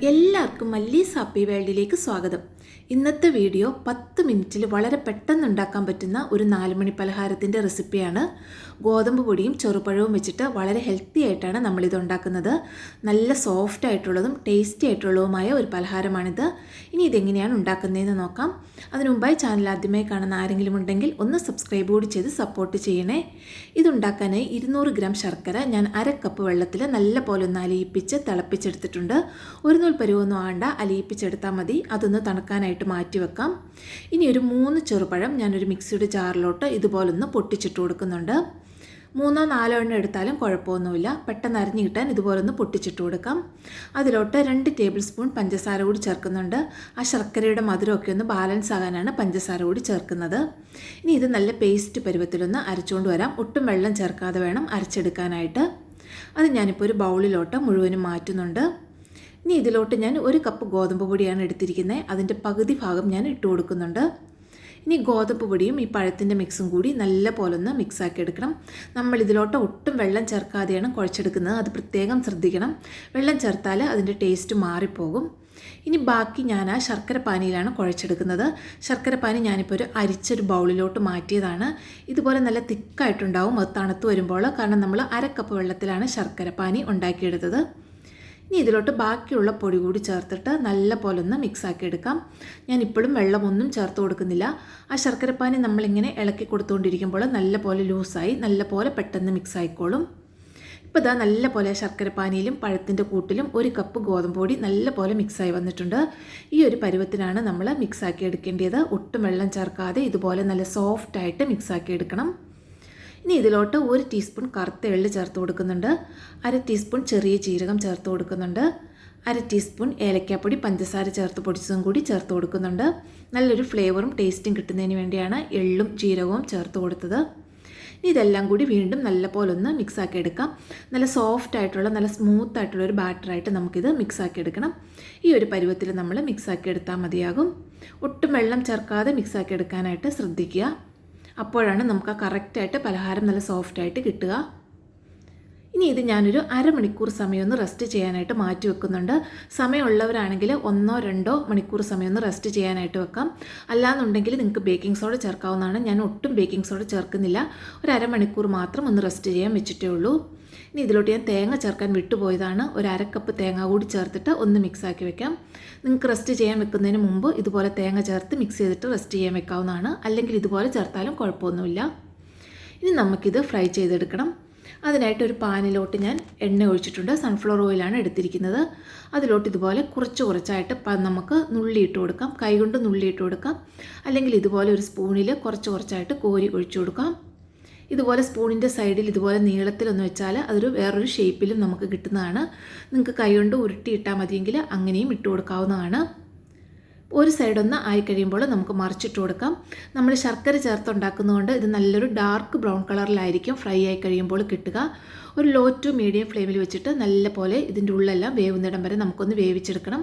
എല്ലാവർക്കും മല്ലീസ് ഹാപ്പി വേൾഡിലേക്ക് സ്വാഗതം. ഇന്നത്തെ വീഡിയോ 10 മിനിറ്റിൽ വളരെ പെട്ടെന്ന് ഉണ്ടാക്കാൻ പറ്റുന്ന ഒരു 4 മണി പലഹാരത്തിൻ്റെ റെസിപ്പിയാണ്. ഗോതമ്പ് പൊടിയും ചെറുപഴവും വെച്ചിട്ട് വളരെ ഹെൽത്തി ആയിട്ടാണ് നമ്മളിത് ഉണ്ടാക്കുന്നത്. നല്ല സോഫ്റ്റ് ആയിട്ടുള്ളതും ടേസ്റ്റി ആയിട്ടുള്ളതുമായ ഒരു പലഹാരമാണിത്. ഇനി ഇതെങ്ങനെയാണ് ഉണ്ടാക്കുന്നതെന്ന് നോക്കാം. അതിനു മുമ്പായി ചാനൽ ആദ്യമായി കാണുന്ന ആരെങ്കിലും ഉണ്ടെങ്കിൽ ഒന്ന് സബ്സ്ക്രൈബ് കൂടി ചെയ്ത് സപ്പോർട്ട് ചെയ്യണേ. ഇതുണ്ടാക്കാനായി 200 ഗ്രാം ശർക്കര ഞാൻ 1/2 കപ്പ് വെള്ളത്തിൽ നല്ല പോലെ ഒന്ന് അലിയിപ്പിച്ച് തിളപ്പിച്ചെടുത്തിട്ടുണ്ട്. ഒരു നൂൽ പരുവൊന്നും ആണ്ട, അലിയിപ്പിച്ചെടുത്താൽ മതി. അതൊന്ന് തണുക്കാനായിട്ട് മാറ്റി വെക്കാം. ഇനി ഒരു 3 ചെറുപഴം ഞാനൊരു മിക്സിയുടെ ജാറിലോട്ട് ഇതുപോലൊന്ന് പൊട്ടിച്ചിട്ട് കൊടുക്കുന്നുണ്ട്. 3-4 എണ്ണം എടുത്താലും കുഴപ്പമൊന്നുമില്ല. പെട്ടെന്ന് അരിഞ്ഞു കിട്ടാൻ ഇതുപോലൊന്ന് പൊട്ടിച്ചിട്ട് കൊടുക്കാം. അതിലോട്ട് 2 ടേബിൾ സ്പൂൺ പഞ്ചസാര കൂടി ചേർക്കുന്നുണ്ട്. ആ ശർക്കരയുടെ മധുരമൊക്കെ ഒന്ന് ബാലൻസ് ആകാനാണ് പഞ്ചസാര കൂടി ചേർക്കുന്നത്. ഇനി ഇത് നല്ല പേസ്റ്റ് പരുവത്തിലൊന്ന് അരച്ചുകൊണ്ട് വരാം. ഒട്ടും വെള്ളം ചേർക്കാതെ വേണം അരച്ചെടുക്കാനായിട്ട്. അത് ഞാനിപ്പോൾ ഒരു ബൗളിലോട്ട് മുഴുവനും മാറ്റുന്നുണ്ട്. ഇനി ഇതിലോട്ട് ഞാൻ 1 കപ്പ് ഗോതമ്പ് പൊടിയാണ് എടുത്തിരിക്കുന്നത്. അതിൻ്റെ പകുതി ഭാഗം ഞാൻ ഇട്ട് കൊടുക്കുന്നുണ്ട്. ഇനി ഗോതമ്പ് പൊടിയും ഈ പഴത്തിൻ്റെ മിക്സും കൂടി നല്ല പോലെ ഒന്ന് മിക്സാക്കി എടുക്കണം. നമ്മൾ ഇതിലോട്ട് ഒട്ടും വെള്ളം ചേർക്കാതെയാണ് കുഴച്ചെടുക്കുന്നത്. അത് പ്രത്യേകം ശ്രദ്ധിക്കണം. വെള്ളം ചേർത്താൽ അതിൻ്റെ ടേസ്റ്റ് മാറിപ്പോകും. ഇനി ബാക്കി ഞാൻ ആ ശർക്കര പാനിയിലാണ് കുഴച്ചെടുക്കുന്നത്. ശർക്കര പാനി ഞാനിപ്പോൾ ഒരു അരിച്ചൊരു ബൗളിലോട്ട് മാറ്റിയതാണ്. ഇതുപോലെ നല്ല തിക്കായിട്ടുണ്ടാവും അത് തണുത്ത് വരുമ്പോൾ. കാരണം നമ്മൾ 1/2 കപ്പ് വെള്ളത്തിലാണ് ശർക്കര പാനി ഉണ്ടാക്കിയെടുത്തത്. ഇനി ഇതിലോട്ട് ബാക്കിയുള്ള പൊടി കൂടി ചേർത്തിട്ട് നല്ല പോലെ ഒന്ന് മിക്സാക്കി എടുക്കാം. ഞാൻ ഇപ്പോഴും വെള്ളമൊന്നും ചേർത്ത് കൊടുക്കുന്നില്ല. ആ ശർക്കരപ്പാനി നമ്മളിങ്ങനെ ഇളക്കി കൊടുത്തുകൊണ്ടിരിക്കുമ്പോൾ നല്ല പോലെ ലൂസായി നല്ല പോലെ പെട്ടെന്ന് മിക്സ് ആയിക്കോളും. ഇപ്പോൾ ഇതാ നല്ല പോലെ ശർക്കരപ്പാനിയിലും പഴത്തിൻ്റെ കൂട്ടിലും 1 കപ്പ് ഗോതമ്പ് പൊടി നല്ല പോലെ മിക്സായി വന്നിട്ടുണ്ട്. ഈ ഒരു പരുവത്തിനാണ് നമ്മൾ മിക്സാക്കി എടുക്കേണ്ടത്. ഒട്ടും വെള്ളം ചേർക്കാതെ ഇതുപോലെ നല്ല സോഫ്റ്റായിട്ട് മിക്സാക്കി എടുക്കണം. ഇനി ഇതിലോട്ട് 1 ടീസ്പൂൺ കറുത്ത എള്ള് ചേർത്ത് കൊടുക്കുന്നുണ്ട്. 1/2 ടീസ്പൂൺ ചെറിയ ജീരകം ചേർത്ത് കൊടുക്കുന്നുണ്ട്. 1/2 ടീസ്പൂൺ ഏലക്കാപ്പൊടി പഞ്ചസാര ചേർത്ത് പൊടിച്ചതും കൂടി ചേർത്ത് കൊടുക്കുന്നുണ്ട്. നല്ലൊരു ഫ്ലേവറും ടേസ്റ്റും കിട്ടുന്നതിന് വേണ്ടിയാണ് എള്ളും ജീരകവും ചേർത്ത് കൊടുത്തത്. ഇനി ഇതെല്ലാം കൂടി വീണ്ടും നല്ലപോലെ ഒന്ന് മിക്സാക്കി എടുക്കാം. നല്ല സോഫ്റ്റ് ആയിട്ടുള്ള നല്ല സ്മൂത്ത് ആയിട്ടുള്ള ഒരു ബാറ്ററായിട്ട് നമുക്കിത് മിക്സാക്കി എടുക്കണം. ഈ ഒരു പരുവത്തിൽ നമ്മൾ മിക്സാക്കി എടുത്താൽ മതിയാകും. ഒട്ടും വെള്ളം ചേർക്കാതെ മിക്സാക്കി എടുക്കാനായിട്ട് ശ്രദ്ധിക്കുക. അപ്പോഴാണ് നമുക്ക് ആ കറക്റ്റായിട്ട് പലഹാരം നല്ല സോഫ്റ്റായിട്ട് കിട്ടുക. ഇനി ഇത് ഞാനൊരു 1/2 മണിക്കൂർ സമയം ഒന്ന് റെസ്റ്റ് ചെയ്യാനായിട്ട് മാറ്റി വെക്കുന്നുണ്ട്. സമയമുള്ളവരാണെങ്കിൽ 1-2 മണിക്കൂർ സമയം ഒന്ന് റെസ്റ്റ് ചെയ്യാനായിട്ട് വെക്കാം. അല്ലാന്നുണ്ടെങ്കിൽ നിങ്ങൾക്ക് ബേക്കിംഗ് സോഡ ചേർക്കാവുന്നതാണ്. ഞാൻ ഒട്ടും ബേക്കിംഗ് സോഡ ചേർക്കുന്നില്ല. ഒരു 1/2 മണിക്കൂർ മാത്രം ഒന്ന് റെസ്റ്റ് ചെയ്യാൻ വെച്ചിട്ടേ ഉള്ളൂ. ഇനി ഇതിലോട്ട് ഞാൻ തേങ്ങ ചേർക്കാൻ വിട്ടുപോയതാണ്. ഒരു 1/2 കപ്പ് തേങ്ങ കൂടി ചേർത്തിട്ട് ഒന്ന് മിക്സാക്കി വെക്കാം. നിങ്ങൾക്ക് റെസ്റ്റ് ചെയ്യാൻ വെക്കുന്നതിന് മുമ്പ് ഇതുപോലെ തേങ്ങ ചേർത്ത് മിക്സ് ചെയ്തിട്ട് റെസ്റ്റ് ചെയ്യാൻ വെക്കാവുന്നതാണ്. അല്ലെങ്കിൽ ഇതുപോലെ ചേർത്താലും കുഴപ്പമൊന്നുമില്ല. ഇനി നമുക്കിത് ഫ്രൈ ചെയ്തെടുക്കണം. അതിനായിട്ട് ഒരു പാനിലോട്ട് ഞാൻ എണ്ണ ഒഴിച്ചിട്ടുണ്ട്. സൺഫ്ലവർ ഓയിലാണ് എടുത്തിരിക്കുന്നത്. അതിലോട്ട് ഇതുപോലെ കുറച്ചായിട്ട് നമുക്ക് നുള്ളിയിട്ട് കൊടുക്കാം. കൈകൊണ്ട് നുള്ളിയിട്ട് കൊടുക്കാം. അല്ലെങ്കിൽ ഇതുപോലെ ഒരു സ്പൂണിൽ കുറച്ചായിട്ട് കോരി ഒഴിച്ചു കൊടുക്കാം. ഇതുപോലെ സ്പൂണിൻ്റെ സൈഡിൽ ഇതുപോലെ നീളത്തിലൊന്ന് വെച്ചാൽ അതൊരു വേറൊരു ഷേപ്പിലും നമുക്ക് കിട്ടുന്നതാണ്. നിങ്ങൾക്ക് കൈകൊണ്ട് ഉരുട്ടിയിട്ടാൽ മതിയെങ്കിൽ അങ്ങനെയും ഇട്ട് കൊടുക്കാവുന്നതാണ്. ഒരു സൈഡൊന്ന് ആയി കഴിയുമ്പോൾ നമുക്ക് മറിച്ചിട്ട് കൊടുക്കാം. നമ്മൾ ശർക്കര ചേർത്തുണ്ടാക്കുന്നതുകൊണ്ട് ഇത് നല്ലൊരു ഡാർക്ക് ബ്രൗൺ കളറിലായിരിക്കും ഫ്രൈ ആയി കഴിയുമ്പോൾ കിട്ടുക. ഒരു ലോ ടു മീഡിയം ഫ്ലെയിമിൽ വെച്ചിട്ട് നല്ല പോലെ ഇതിൻ്റെ ഉള്ളെല്ലാം വേവുന്നിടം വരെ നമുക്കൊന്ന് വേവിച്ചെടുക്കണം.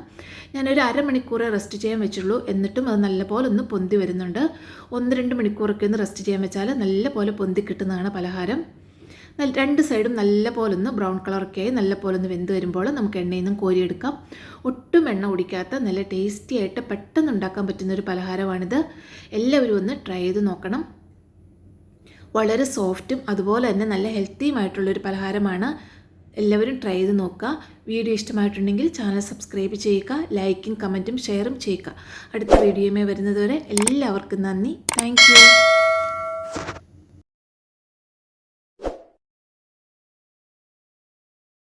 ഞാനൊരു 1/2 മണിക്കൂറേ റെസ്റ്റ് ചെയ്യാൻ വെച്ചുള്ളൂ. എന്നിട്ടും അത് നല്ലപോലെ ഒന്ന് പൊന്തി വരുന്നുണ്ട്. 1-2 മണിക്കൂറൊക്കെ ഒന്ന് റെസ്റ്റ് ചെയ്യാൻ വെച്ചാൽ നല്ല പോലെ പൊന്തി കിട്ടുന്നതാണ് പലഹാരം. 2 സൈഡും നല്ല പോലെ ഒന്ന് ബ്രൗൺ കളറൊക്കെ ആയി നല്ല പോലെ ഒന്ന് വെന്ത് വരുമ്പോൾ നമുക്ക് എണ്ണയിൽ നിന്നും കോരിയെടുക്കാം. ഒട്ടും എണ്ണ കുടിക്കാത്ത നല്ല ടേസ്റ്റി ആയിട്ട് പെട്ടെന്ന് ഉണ്ടാക്കാൻ പറ്റുന്നൊരു പലഹാരമാണിത്. എല്ലാവരും ഒന്ന് ട്രൈ ചെയ്ത് നോക്കണം. വളരെ സോഫ്റ്റും അതുപോലെ തന്നെ നല്ല ഹെൽത്തിയുമായിട്ടുള്ളൊരു പലഹാരമാണ്. എല്ലാവരും ട്രൈ ചെയ്ത് നോക്കുക. വീഡിയോ ഇഷ്ടമായിട്ടുണ്ടെങ്കിൽ ചാനൽ സബ്സ്ക്രൈബ് ചെയ്യുക. ലൈക്കും കമൻറ്റും ഷെയറും ചെയ്യുക. അടുത്ത വീഡിയോയുമായി വരുന്നതുവരെ എല്ലാവർക്കും നന്ദി. Thank you.